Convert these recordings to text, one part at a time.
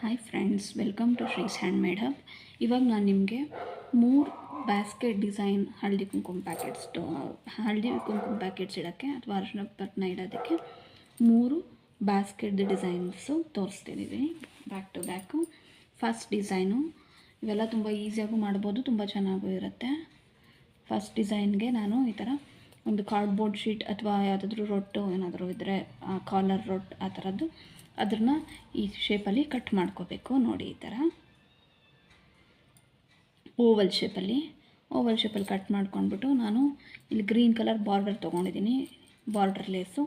Hi friends, welcome to Shree's handmade hub. ಇವಾಗ ನಾನು ನಿಮಗೆ 3 ಬ್ಯಾಸ್ಕೆಟ್ ಡಿಸೈನ್ ಹಳದಿ ಕುಂಕುಮ ಪ್ಯಾಕೆಟ್ಸ್ ಇಡೋಕ್ಕೆ ಅಥವಾ ಅರಿಶಿನ ಪಟ್ನ ಇಡೋದಕ್ಕೆ 3 ಬ್ಯಾಸ್ಕೆಟ್ ಡಿಸೈನ್ಸು ತೋರಿಸ್ತಿದ್ದೀವಿ back to back. First design ಇವೆಲ್ಲ ತುಂಬ ಈಸಿಯಾಗೂ ಮಾಡ್ಬೋದು, ತುಂಬ ಚೆನ್ನಾಗೂ ಇರುತ್ತೆ. ಫಸ್ಟ್ ಡಿಸೈನ್ಗೆ ನಾನು ಈ ಥರ ಒಂದು ಕಾರ್ಡ್ಬೋರ್ಡ್ ಶೀಟ್ ಅಥವಾ ಯಾವುದಾದ್ರೂ ರೊಟ್ಟು ಏನಾದರೂ ಇದ್ದರೆ ಕಾಲರ್ ರೊಟ್ಟು ಆ ಥರದ್ದು ಅದನ್ನು ಈ ಶೇಪಲ್ಲಿ ಕಟ್ ಮಾಡ್ಕೋಬೇಕು. ನೋಡಿ, ಈ ಥರ ಓವಲ್ ಶೇಪಲ್ಲಿ ಕಟ್ ಮಾಡ್ಕೊಂಡ್ಬಿಟ್ಟು ನಾನು ಇಲ್ಲಿ ಗ್ರೀನ್ ಕಲರ್ ಬಾರ್ಡರ್ ತೊಗೊಂಡಿದ್ದೀನಿ, ಬಾರ್ಡರ್ ಲೇಸು.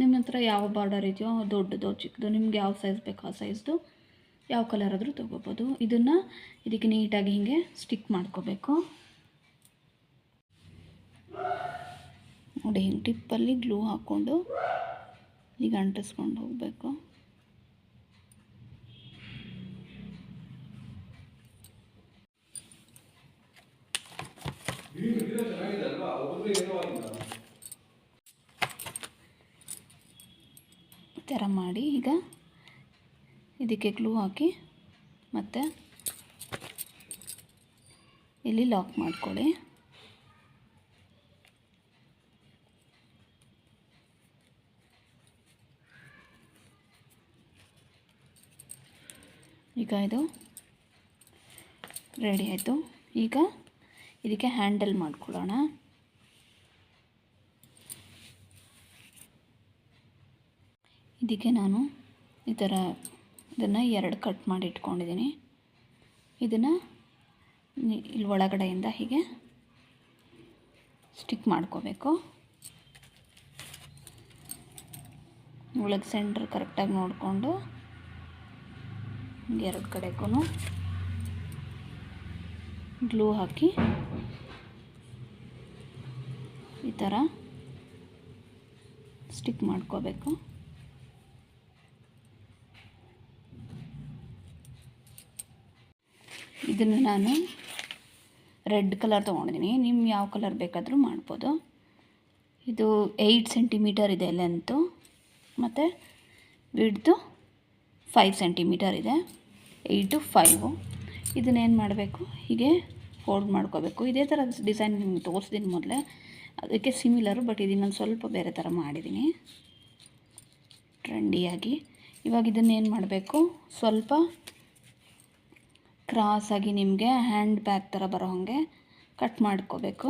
ನಿಮ್ಮ ಹತ್ರ ಯಾವ ಬಾರ್ಡರ್ ಇದೆಯೋ, ದೊಡ್ಡದು ಚಿಕ್ಕದು, ನಿಮ್ಗೆ ಯಾವ ಸೈಜ್ ಬೇಕೋ ಆ ಸೈಜ್ದು ಯಾವ ಕಲರ್ ಆದರೂ ತೊಗೋಬೋದು. ಇದನ್ನು ಇದಕ್ಕೆ ನೀಟಾಗಿ ಹೀಗೆ ಸ್ಟಿಕ್ ಮಾಡ್ಕೋಬೇಕು. ನೋಡಿ, ಹಿಂಗೆ ಟಿಪ್ಪಲ್ಲಿ ಗ್ಲೂ ಹಾಕ್ಕೊಂಡು ಈಗ ಅಂಟಿಸ್ಕೊಂಡು ಹೋಗಬೇಕು. ಈ ಥರ ಮಾಡಿ ಈಗ ಇದಕ್ಕೆ ಗ್ಲೂ ಹಾಕಿ ಮತ್ತು ಇಲ್ಲಿ ಲಾಕ್ ಮಾಡ್ಕೊಳ್ಳಿ. ಈಗ ಇದು ರೆಡಿ ಆಯಿತು. ಈಗ ಇದಕ್ಕೆ ಹ್ಯಾಂಡಲ್ ಮಾಡ್ಕೊಳ್ಳೋಣ. ಇದಕ್ಕೆ ನಾನು ಈ ಥರ ಇದನ್ನು 2 ಕಟ್ ಮಾಡಿ ಇಟ್ಕೊಂಡಿದ್ದೀನಿ. ಇದನ್ನು ಇಲ್ಲಿ ಒಳಗಡೆಯಿಂದ ಹೀಗೆ ಸ್ಟಿಕ್ ಮಾಡ್ಕೋಬೇಕು. ಒಳಗೆ ಸೆಂಟ್ರ್ ಕರೆಕ್ಟಾಗಿ ನೋಡಿಕೊಂಡು 2 ಕಡೆಗೂ ಗ್ಲೂ ಹಾಕಿ ಈ ಥರ ಸ್ಟಿಕ್ ಮಾಡ್ಕೋಬೇಕು. ಇದನ್ನು ನಾನು ರೆಡ್ ಕಲರ್ ತೊಗೊಂಡಿದ್ದೀನಿ, ನಿಮ್ಮ ಯಾವ ಕಲರ್ ಬೇಕಾದರೂ ಮಾಡ್ಬೋದು. ಇದು 8 ಸೆಂಟಿಮೀಟರ್ ಇದೆ ಲೆಂತು ಮತ್ತು ವಿಡ್ತು 5 ಸೆಂಟಿಮೀಟರ್ ಇದೆ. 8 to 5. ಇದನ್ನೇನು ಮಾಡಬೇಕು, ಹೀಗೆ ಫೋಲ್ಡ್ ಮಾಡ್ಕೋಬೇಕು. ಇದೇ ಥರ ಡಿಸೈನ್ ನಿಮ್ಗೆ ತೋರಿಸ್ತೀನಿ ಮೊದಲೇ, ಅದಕ್ಕೆ ಸಿಮಿಲರು, ಬಟ್ ಇದು ಇನ್ನೊಂದು ಸ್ವಲ್ಪ ಬೇರೆ ಥರ ಮಾಡಿದ್ದೀನಿ ಟ್ರೆಂಡಿಯಾಗಿ. ಇವಾಗ ಇದನ್ನೇನು ಮಾಡಬೇಕು, ಸ್ವಲ್ಪ ಕ್ರಾಸಾಗಿ ನಿಮಗೆ ಹ್ಯಾಂಡ್ ಬ್ಯಾಗ್ ಥರ ಬರೋ ಹಾಗೆ ಕಟ್ ಮಾಡ್ಕೋಬೇಕು.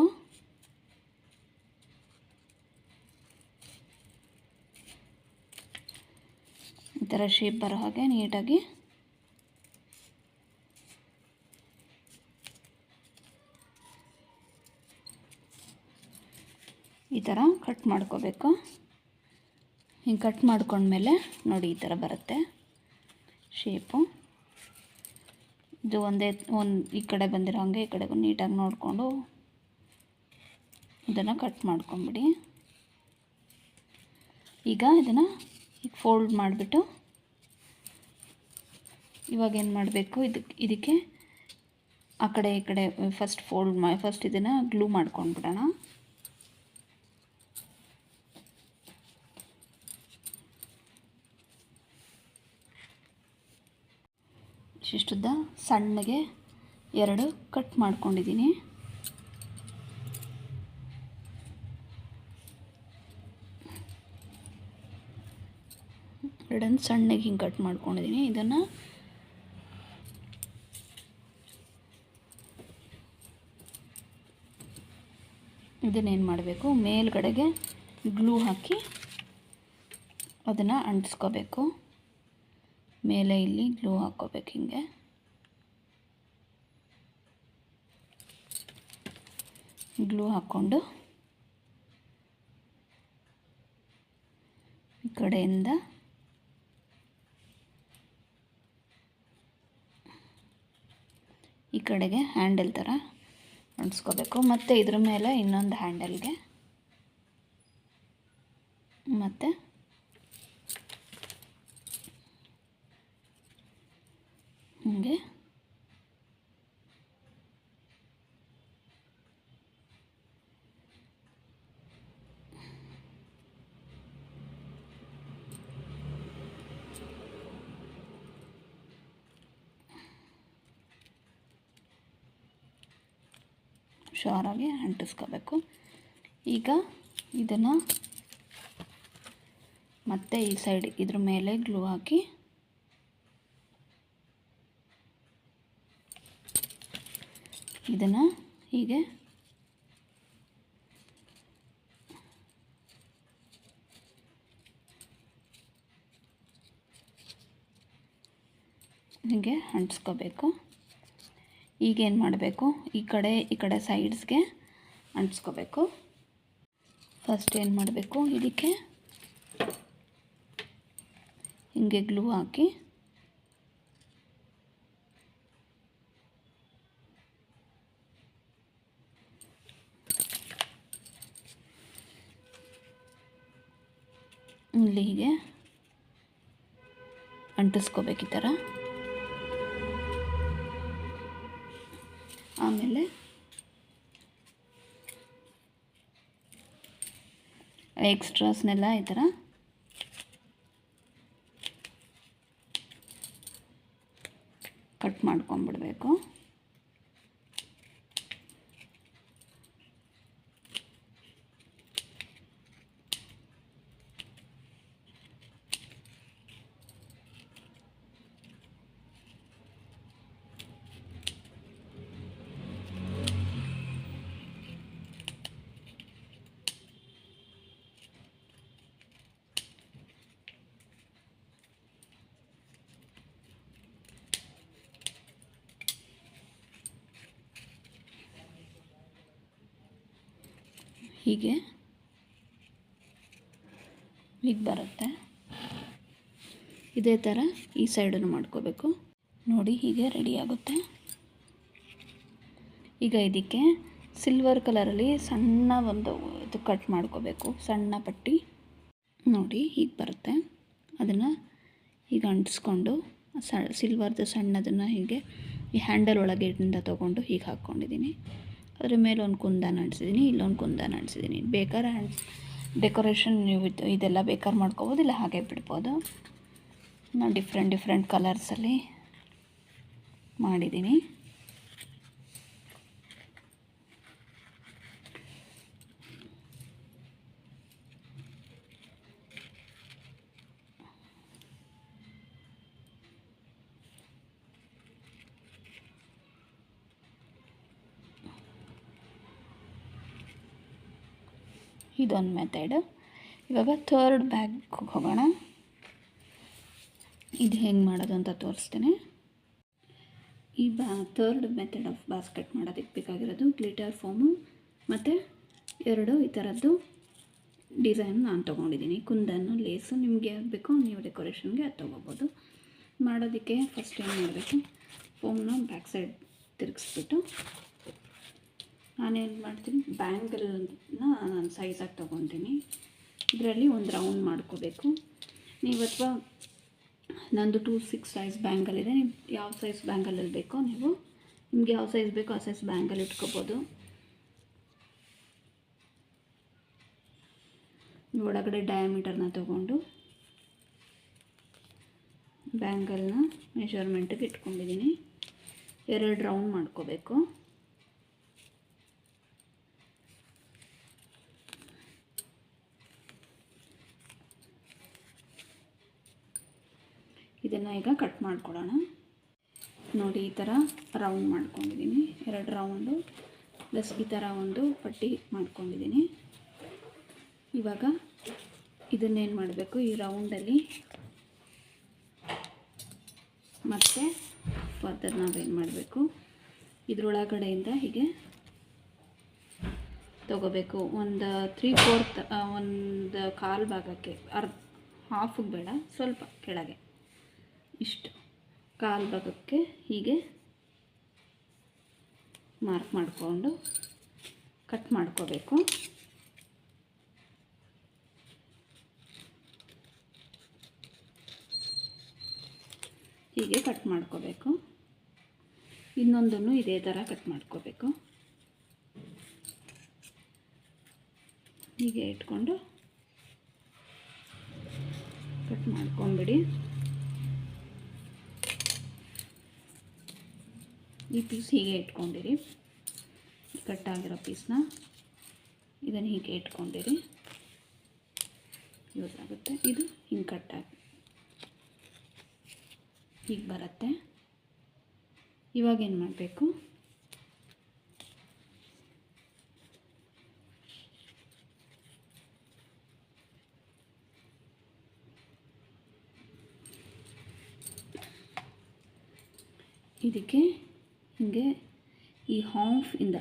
ಈ ಥರ ಶೇಪ್ ಬರೋ ಹಾಗೆ ನೀಟಾಗಿ ಈ ಥರ ಕಟ್ ಮಾಡ್ಕೋಬೇಕು. ಹಿಂಗೆ ಕಟ್ ಮಾಡ್ಕೊಂಡ್ಮೇಲೆ ನೋಡಿ ಈ ಥರ ಬರುತ್ತೆ ಶೇಪು. ಇದು ಈ ಕಡೆ ಬಂದಿರೋ ಹಾಗೆ ಈ ಕಡೆಗೂ ನೀಟಾಗಿ ನೋಡಿಕೊಂಡು ಇದನ್ನು ಕಟ್ ಮಾಡ್ಕೊಂಬಿಡಿ. ಈಗ ಇದನ್ನು ಈಗ ಫೋಲ್ಡ್ ಮಾಡಿಬಿಟ್ಟು ಇವಾಗ ಏನು ಮಾಡಬೇಕು, ಇದಕ್ಕೆ ಆ ಕಡೆ ಈ ಕಡೆ ಫಸ್ಟ್ ಇದನ್ನು ಗ್ಲೂ ಮಾಡ್ಕೊಂಡ್ಬಿಡೋಣ. ಇಷ್ಟುದ್ದ ಸಣ್ಣಗೆ 2 ಕಟ್ ಮಾಡ್ಕೊಂಡಿದ್ದೀನಿ. ಎರಡನ್ನು ಸಣ್ಣಗೆ ಹಿಂಗೆ ಕಟ್ ಮಾಡ್ಕೊಂಡಿದ್ದೀನಿ. ಇದನ್ನೇನು ಮಾಡಬೇಕು, ಮೇಲ್ಗಡೆಗೆ ಗ್ಲೂ ಹಾಕಿ ಅದನ್ನು ಅಂಟಿಸ್ಕೋಬೇಕು. ಮೇಲೆ ಇಲ್ಲಿ ಗ್ಲೂ ಹಾಕ್ಕೋಬೇಕು. ಹಿಂಗೆ ಗ್ಲೂ ಹಾಕ್ಕೊಂಡು ಈ ಕಡೆಯಿಂದ ಈ ಕಡೆಗೆ ಹ್ಯಾಂಡಲ್ ಥರ ಅಂಟಿಸ್ಕೋಬೇಕು. ಮತ್ತು ಇದ್ರ ಮೇಲೆ ಇನ್ನೊಂದು ಹ್ಯಾಂಡಲ್ಗೆ ಮತ್ತು ಹೀಗೆ ಹುಷಾರಾಗಿ ಅಂಟಿಸ್ಕೋಬೇಕು. ಈಗ ಇದನ್ನು ಮತ್ತೆ ಈ ಸೈಡ್ ಇದ್ರ ಮೇಲೆ ಗ್ಲೂ ಹಾಕಿ ಇದನ್ನು ಹೀಗೆ ಹೀಗೆ ಅಂಟಿಸ್ಕೋಬೇಕು. ಈಗೇನು ಮಾಡಬೇಕು, ಈ ಕಡೆ ಸೈಡ್ಸ್ಗೆ ಅಂಟಿಸ್ಕೋಬೇಕು. ಫಸ್ಟ್ ಏನು ಮಾಡಬೇಕು, ಇದಕ್ಕೆ ಹಿಂಗೆ ಗ್ಲೂ ಹಾಕಿ ಇಲ್ಲಿ ಹೀಗೆ ಅಂಟಿಸ್ಕೋಬೇಕು ಈ ಥರ. ಆಮೇಲೆ ಎಕ್ಸ್ಟ್ರಾಸ್ನೆಲ್ಲ ಈ ಥರ ಕಟ್ ಮಾಡ್ಕೊಂಬಿಡಬೇಕು. ಹೀಗೆ ಬರುತ್ತೆ. ಇದೇ ಥರ ಈ ಸೈಡನ್ನು ಮಾಡ್ಕೋಬೇಕು. ನೋಡಿ ಹೀಗೆ ರೆಡಿ ಆಗುತ್ತೆ. ಈಗ ಇದಕ್ಕೆ ಸಿಲ್ವರ್ ಕಲರಲ್ಲಿ ಸಣ್ಣ ಒಂದು ಇದು ಕಟ್ ಮಾಡ್ಕೋಬೇಕು, ಸಣ್ಣ ಪಟ್ಟಿ. ನೋಡಿ ಹೀಗೆ ಬರುತ್ತೆ. ಅದನ್ನು ಈಗ ಅಂಟಿಸ್ಕೊಂಡು ಸಿಲ್ವರ್ದು ಸಣ್ಣದನ್ನು ಹೀಗೆ ಈ ಹ್ಯಾಂಡಲ್ ಒಳಗೆಯಿಂದ ತೊಗೊಂಡು ಹೀಗೆ ಹಾಕ್ಕೊಂಡಿದ್ದೀನಿ. ಅದ್ರ ಮೇಲೆ ಒಂದು ಕುಂದಾನ ಅಂಟಿಸಿದ್ದೀನಿ, ಇಲ್ಲೊಂದು ಕುಂದಾನ ಅಂಟಿಸಿದ್ದೀನಿ. ಬೇಕಾದ್ರೆ ಡೆಕೋರೇಷನ್ ನೀವು ಇದೆಲ್ಲ ಬೇಕಾದ್ರೆ ಮಾಡ್ಕೋಬೋದು, ಇಲ್ಲ ಹಾಗೆ ಬಿಡ್ಬೋದು. ನಾನು ಡಿಫ್ರೆಂಟ್ ಕಲರ್ಸಲ್ಲಿ ಮಾಡಿದ್ದೀನಿ. ಇದೊಂದು ಮೆಥಡ್. ಇವಾಗ ಥರ್ಡ್ ಬ್ಯಾಗ್ ಹೋಗೋಣ. ಇದು ಹೆಂಗೆ ಮಾಡೋದು ಅಂತ ತೋರಿಸ್ತೇನೆ. ಈ ಥರ್ಡ್ ಮೆಥಡ್ ಆಫ್ ಬಾಸ್ಕೆಟ್ ಮಾಡೋದಕ್ಕೆ ಬೇಕಾಗಿರೋದು ಗ್ಲಿಟರ್ ಫೋಮು ಮತ್ತು 2 ಈ ಥರದ್ದು ಡಿಸೈನ್ ನಾನು ತೊಗೊಂಡಿದ್ದೀನಿ. ಕುಂದನ್ನು, ಲೇಸು, ನಿಮಗೆ ಯಾವ್ದು ಬೇಕೋ ನೀವು ಡೆಕೋರೇಷನ್ಗೆ ಅದು ತೊಗೋಬೋದು. ಮಾಡೋದಕ್ಕೆ ಫಸ್ಟ್ ಏನು ಮಾಡಬೇಕು, ಫೋಮ್ನ ಬ್ಯಾಕ್ ಸೈಡ್ ತಿರುಗಿಸ್ಬಿಟ್ಟು ನಾನೇನು ಮಾಡ್ತೀನಿ, ಬ್ಯಾಂಗಲ್ನ ನಾನು ಸೈಜಾಗಿ ತೊಗೊತೀನಿ. ಇದರಲ್ಲಿ ಒಂದು ರೌಂಡ್ ಮಾಡ್ಕೋಬೇಕು ನೀವು. ಅಥವಾ ನಂದು 2-6 ಸೈಜ್ ಬ್ಯಾಂಗಲ್ ಇದೆ. ನೀವು ಯಾವ ಸೈಜ್ ಬ್ಯಾಂಗಲಲ್ಲಿ ಬೇಕೋ ನೀವು, ನಿಮ್ಗೆ ಯಾವ ಸೈಜ್ ಬೇಕೋ ಆ ಸೈಜ್ ಬ್ಯಾಂಗಲ್ ಇಟ್ಕೋಬೋದು. ಒಳಗಡೆ ಡಯಾಮೀಟರ್ನ ತೊಗೊಂಡು ಬ್ಯಾಂಗಲ್ನ ಮೆಷರ್ಮೆಂಟಿಗೆ ಇಟ್ಕೊಂಡಿದ್ದೀನಿ. 2 ರೌಂಡ್ ಮಾಡ್ಕೋಬೇಕು. ಇದನ್ನು ಈಗ ಕಟ್ ಮಾಡ್ಕೊಳ್ಳೋಣ. ನೋಡಿ ಈ ಥರ ರೌಂಡ್ ಮಾಡ್ಕೊಂಡಿದ್ದೀನಿ, 2 ರೌಂಡು ಪ್ಲಸ್ ಈ ಥರ ಒಂದು ಪಟ್ಟಿ ಮಾಡ್ಕೊಂಡಿದ್ದೀನಿ. ಇವಾಗ ಇದನ್ನೇನು ಮಾಡಬೇಕು, ಈ ರೌಂಡಲ್ಲಿ ಮತ್ತೆ ಫರ್ದರ್ ನಾವೇನು ಮಾಡಬೇಕು, ಇದರೊಳಗಡೆಯಿಂದ ಹೀಗೆ ತಗೋಬೇಕು. ಒಂದು 3/4 ಒಂದು ಕಾಲು ಭಾಗಕ್ಕೆ, ಹಾಫಿಗೆ ಬೇಡ, ಸ್ವಲ್ಪ ಕೆಳಗೆ, ಇಷ್ಟು ಕಾಲು ಭಾಗಕ್ಕೆ ಹೀಗೆ ಮಾರ್ಕ್ ಮಾಡಿಕೊಂಡು ಕಟ್ ಮಾಡ್ಕೋಬೇಕು. ಹೀಗೆ ಕಟ್ ಮಾಡ್ಕೋಬೇಕು. ಇನ್ನೊಂದನ್ನು ಇದೇ ಥರ ಕಟ್ ಮಾಡ್ಕೋಬೇಕು. ಹೀಗೆ ಇಟ್ಕೊಂಡು ಕಟ್ ಮಾಡ್ಕೊಂಬಿಡಿ. ಈ ಪೀಸ್ ಹೀಗೆ ಇಟ್ಕೊಂಡಿರಿ. ಕಟ್ಟಾಗಿರೋ ಪೀಸ್ನ ಇದನ್ನು ಹೀಗೆ ಇಟ್ಕೊಂಡಿರಿ, ಯೂಸ್ ಆಗುತ್ತೆ. ಇದು ಹಿಂಗೆ ಕಟ್ಟಾಗಿ ಹೀಗೆ ಬರುತ್ತೆ. ಇವಾಗ ಏನು ಮಾಡಬೇಕು, ಇದಕ್ಕೆ ಹೀಗೆ ಈ ಹಾಫಿಂದ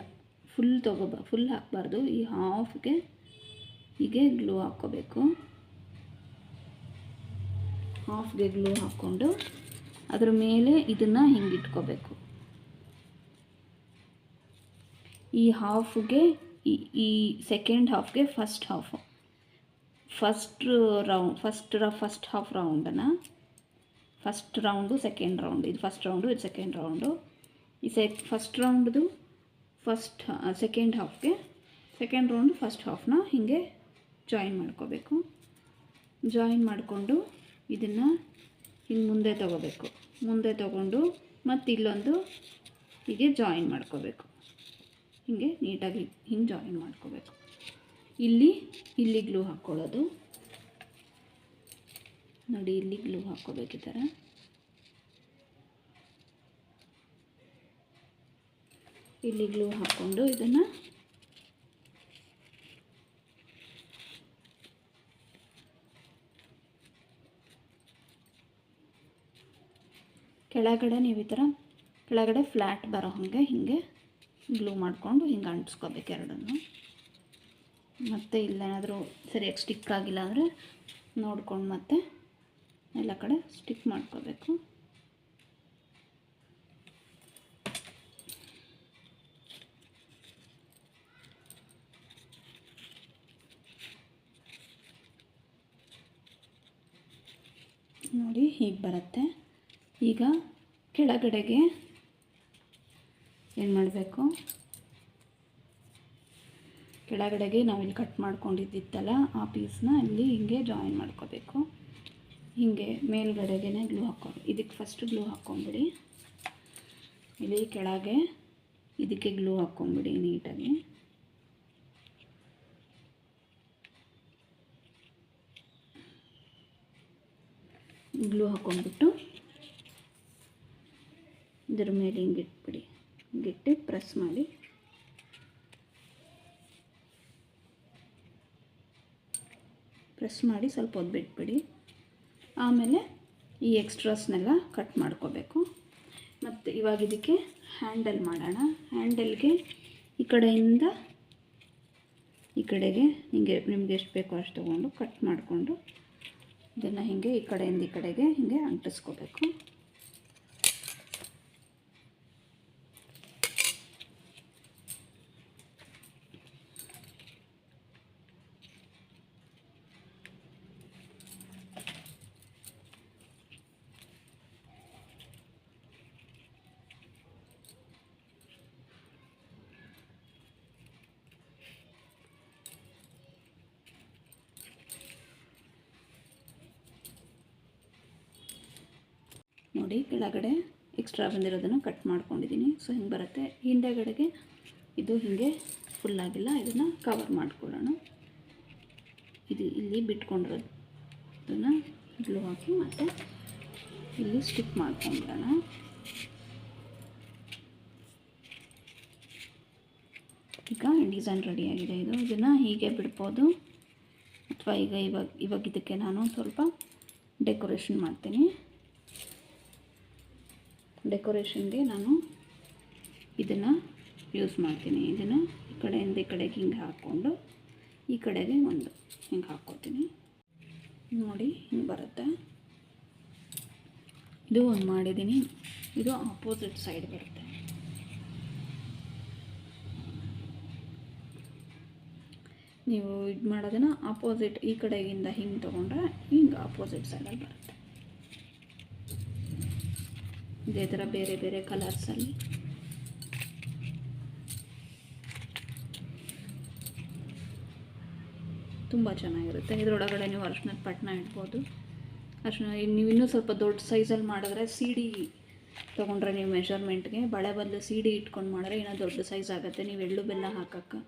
ಫುಲ್ ಫುಲ್ ಹಾಕಬಾರ್ದು, ಈ ಹಾಫ್ಗೆ ಹೀಗೆ ಗ್ಲೂ ಹಾಕ್ಕೋಬೇಕು. ಹಾಫ್ಗೆ ಗ್ಲೂ ಹಾಕ್ಕೊಂಡು ಅದ್ರ ಮೇಲೆ ಇದನ್ನು ಹಿಂಗೆ ಇಟ್ಕೋಬೇಕು. ಈ ಹಾಫ್ಗೆ ಈ ಸೆಕೆಂಡ್ ಹಾಫ್ಗೆ ಫಸ್ಟ್ ಹಾಫ್, ಫಸ್ಟ್ ಹಾಫ್ ರೌಂಡನ್ನು ಫಸ್ಟ್ ರೌಂಡು ಸೆಕೆಂಡ್ ರೌಂಡ್, ಇದು ಫಸ್ಟ್ ರೌಂಡು ಇದು ಸೆಕೆಂಡ್ ರೌಂಡು. ಈ ಫಸ್ಟ್ ರೌಂಡ್ದು ಸೆಕೆಂಡ್ ಹಾಫ್ಗೆ ಸೆಕೆಂಡ್ ರೌಂಡು ಫಸ್ಟ್ ಹಾಫ್ನ ಹೀಗೆ ಜಾಯಿನ್ ಮಾಡ್ಕೋಬೇಕು. ಜಾಯಿನ್ ಮಾಡಿಕೊಂಡು ಇದನ್ನು ಹಿಂಗೆ ಮುಂದೆ ತೊಗೋಬೇಕು. ಮುಂದೆ ತೊಗೊಂಡು ಮತ್ತು ಇಲ್ಲೊಂದು ಹೀಗೆ ಜಾಯಿನ್ ಮಾಡ್ಕೋಬೇಕು. ಹೀಗೆ ನೀಟಾಗಿ ಹಿಂಗೆ ಜಾಯಿನ್ ಮಾಡ್ಕೋಬೇಕು. ಇಲ್ಲಿ ಗ್ಲೂ ಹಾಕ್ಕೊಳ್ಳೋದು ನೋಡಿ, ಇಲ್ಲಿ ಗ್ಲೂ ಹಾಕ್ಕೋಬೇಕು. ಈ ಥರ ಇಲ್ಲಿ ಗ್ಲೂ ಹಾಕ್ಕೊಂಡು ಇದನ್ನು ಕೆಳಗಡೆ ನೀವು ಈ ಥರ ಕೆಳಗಡೆ ಫ್ಲ್ಯಾಟ್ ಬರೋ ಹಾಗೆ ಹಿಂಗೆ ಗ್ಲೂ ಮಾಡಿಕೊಂಡು ಹಿಂಗೆ ಅಂಟಿಸ್ಕೋಬೇಕು ಎರಡನ್ನು. ಮತ್ತು ಇಲ್ಲೇನಾದರೂ ಸರಿಯಾಗಿ ಸ್ಟಿಕ್ ಆಗಿಲ್ಲ ಅಂದರೆ ನೋಡ್ಕೊಂಡು ಮತ್ತೆ ಎಲ್ಲ ಕಡೆ ಸ್ಟಿಕ್ ಮಾಡ್ಕೋಬೇಕು. ನೋಡಿ ಹೀಗೆ ಬರುತ್ತೆ. ಈಗ ಕೆಳಗಡೆಗೆ ಏನು ಮಾಡಬೇಕು, ಕೆಳಗಡೆಗೆ ನಾವಿಲ್ಲಿ ಕಟ್ ಮಾಡ್ಕೊಂಡಿದ್ದಿತ್ತಲ್ಲ ಆ ಪೀಸ್ನ ಇಲ್ಲಿ ಹಿಂಗೆ ಜಾಯಿನ್ ಮಾಡ್ಕೋಬೇಕು. ಹೀಗೆ ಮೇಲ್ಗಡೆಗೆ ಗ್ಲೂ ಹಾಕ್ಕೊಂಡು ಇದಕ್ಕೆ ಫಸ್ಟ್ ಗ್ಲೂ ಹಾಕ್ಕೊಂಬಿಡಿ. ಇಲ್ಲಿ ಕೆಳಗೆ ಇದಕ್ಕೆ ಗ್ಲೂ ಹಾಕ್ಕೊಂಬಿಡಿ ನೀಟಾಗಿ. ಗ್ಲೂ ಹಾಕ್ಕೊಂಡ್ಬಿಟ್ಟು ಇದರ ಮೇಲೆ ಹಿಂಗೆ ಇಟ್ಬಿಡಿ. ಹಿಂಗಿಟ್ಟು ಪ್ರೆಸ್ ಮಾಡಿ ಸ್ವಲ್ಪ ಹೊತ್ತು ಬಿಟ್ಬಿಡಿ. ಆಮೇಲೆ ಈ ಎಕ್ಸ್ಟ್ರಾಸ್ನೆಲ್ಲ ಕಟ್ ಮಾಡ್ಕೋಬೇಕು. ಮತ್ತು ಇವಾಗ ಇದಕ್ಕೆ ಹ್ಯಾಂಡಲ್ ಮಾಡೋಣ. ಹ್ಯಾಂಡಲ್ಗೆ ಈ ಕಡೆಯಿಂದ ಈ ಕಡೆಗೆ ಹಿಂಗೆ ನಿಮ್ಗೆ ಎಷ್ಟು ಬೇಕೋ ಅಷ್ಟು ತೊಗೊಂಡು ಕಟ್ ಮಾಡಿಕೊಂಡು ಇದನ್ನು ಹಿಂಗೆ ಈ ಕಡೆಯಿಂದ ಈ ಕಡೆಗೆ ಹಿಂಗೆ ಅಂಟಿಸ್ಕೋಬೇಕು. ನೋಡಿ ಕೆಳಗಡೆ ಎಕ್ಸ್ಟ್ರಾ ಬಂದಿರೋದನ್ನು ಕಟ್ ಮಾಡ್ಕೊಂಡಿದ್ದೀನಿ. ಸೊ ಹಿಂಗೆ ಬರುತ್ತೆ. ಹಿಂದೆಗಡೆಗೆ ಇದು ಹೀಗೆ ಫುಲ್ಲಾಗಿಲ್ಲ, ಇದನ್ನು ಕವರ್ ಮಾಡ್ಕೊಳ್ಳೋಣ. ಇದು ಇಲ್ಲಿ ಬಿಟ್ಕೊಂಡಿರೋದನ್ನು ಗ್ಲೂ ಹಾಕಿ ಮತ್ತು ಇಲ್ಲಿ ಸ್ಟಿಕ್ ಮಾಡ್ಕೊಂಬಿಡೋಣ. ಈಗ ಡಿಸೈನ್ ರೆಡಿಯಾಗಿದೆ. ಇದನ್ನು ಹೀಗೆ ಬಿಡ್ಬೋದು ಅಥವಾ ಇವಾಗ ಇದಕ್ಕೆ ನಾನು ಸ್ವಲ್ಪ ಡೆಕೋರೇಷನ್ ಮಾಡ್ತೀನಿ. ಡೆಕೋರೇಷನ್ಗೆ ನಾನು ಇದನ್ನು ಯೂಸ್ ಮಾಡ್ತೀನಿ. ಇದನ್ನು ಈ ಕಡೆಯಿಂದ ಈ ಕಡೆಗೆ ಹಿಂಗೆ ಹಾಕ್ಕೊಂಡು ಈ ಕಡೆಗೆ ಒಂದು ಹಿಂಗೆ ಹಾಕ್ಕೋತೀನಿ. ನೋಡಿ ಹಿಂಗೆ ಬರುತ್ತೆ. ಇದು ಒಂದು ಮಾಡಿದ್ದೀನಿ. ಇದು ಆಪೋಸಿಟ್ ಸೈಡ್ ಬರುತ್ತೆ. ನೀವು ಇದು ಮಾಡೋದನ್ನು ಆಪೋಸಿಟ್ ಈ ಕಡೆಗಿಂದ ಹಿಂಗೆ ತೊಗೊಂಡ್ರೆ ಹಿಂಗೆ ಆಪೋಸಿಟ್ ಸೈಡಲ್ಲಿ ಬರುತ್ತೆ. ಇದೇ ಥರ ಬೇರೆ ಬೇರೆ ಕಲರ್ಸಲ್ಲಿ ತುಂಬ ಚೆನ್ನಾಗಿರುತ್ತೆ. ಇದರೊಳಗಡೆ ನೀವು ಅರಿಶಿಣದ ಪಟ್ಟಣ ಇಡ್ಬೋದು. ಅರಿಶಿಣ ನೀವು ಇನ್ನೂ ಸ್ವಲ್ಪ ದೊಡ್ಡ ಸೈಜಲ್ಲಿ ಮಾಡಿದ್ರೆ ತೊಗೊಂಡ್ರೆ ನೀವು ಮೆಷರ್ಮೆಂಟ್ಗೆ. ಬಳೆ ಬದಲು CD ಇಟ್ಕೊಂಡು ಮಾಡಿದ್ರೆ ಇನ್ನೂ ದೊಡ್ಡ ಸೈಜ್ ಆಗುತ್ತೆ. ನೀವು ಎಳ್ಳು ಬೆಲ್ಲ ಹಾಕೋಕ್ಕೆ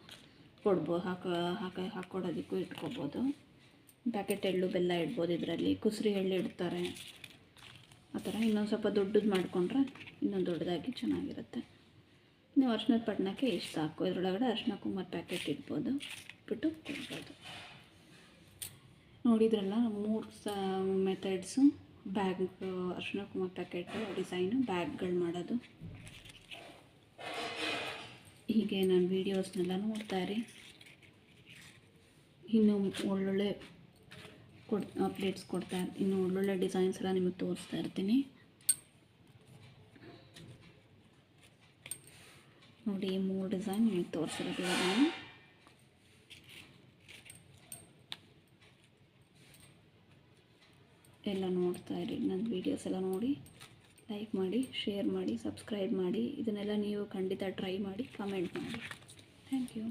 ಹಾಕ್ಕೊಡೋದಕ್ಕೂ ಇಟ್ಕೊಬೋದು. ಪ್ಯಾಕೆಟ್ ಎಳ್ಳು ಬೆಲ್ಲ ಇಡ್ಬೋದು ಇದರಲ್ಲಿ. ಕುಸ್ರಿ ಎಳ್ಳು ಇಡ್ತಾರೆ, ಆ ಥರ. ಇನ್ನೊಂದು ಸ್ವಲ್ಪ ದೊಡ್ಡದು ಮಾಡಿಕೊಂಡ್ರೆ ಇನ್ನೊಂದು ದೊಡ್ಡದಾಗಿ ಚೆನ್ನಾಗಿರುತ್ತೆ. ನೀವು ಅರ್ಶಿನದ ಪಟ್ಟಣಕ್ಕೆ ಇಷ್ಟು ಸಾಕು. ಇದರೊಳಗಡೆ ಅರ್ಶಿನ ಕುಂಕುಮದ ಪ್ಯಾಕೆಟ್ ಇಡ್ಬೋದು, ಬಿಟ್ಟು ಕೊಡ್ಬೋದು. ನೋಡಿದ್ರಲ್ಲ 3 ಮೆಥಡ್ಸು. ಬ್ಯಾಗ್, ಅರ್ಶಿನ ಕುಂಕುಮದ ಪ್ಯಾಕೆಟು ಡಿಸೈನು, ಬ್ಯಾಗ್ಗಳು ಮಾಡೋದು. ಹೀಗೆ ನಾನು ವೀಡಿಯೋಸ್ನೆಲ್ಲ ನೋಡ್ತಾಯಿರಿ. ಇನ್ನೂ ಒಳ್ಳೊಳ್ಳೆ ಅಪ್ಡೇಟ್ಸ್ ಇನ್ನೂ ಒಳ್ಳೊಳ್ಳೆ ಡಿಸೈನ್ಸ್ ಎಲ್ಲ ನಿಮಗೆ ತೋರಿಸ್ತಾ ಇರ್ತೀನಿ. ನೋಡಿ, 3 ಡಿಸೈನ್ ನಿಮಗೆ ತೋರಿಸಿರೋದು ನಾನು. ಎಲ್ಲ ನೋಡ್ತಾ ಇರಿ. ನನ್ನ ವೀಡಿಯೋಸ್ ಎಲ್ಲ ನೋಡಿ ಲೈಕ್ ಮಾಡಿ, ಶೇರ್ ಮಾಡಿ, ಸಬ್ಸ್ಕ್ರೈಬ್ ಮಾಡಿ. ಇದನ್ನೆಲ್ಲ ನೀವು ಖಂಡಿತ ಟ್ರೈ ಮಾಡಿ, ಕಮೆಂಟ್ ಮಾಡಿ. Thank you.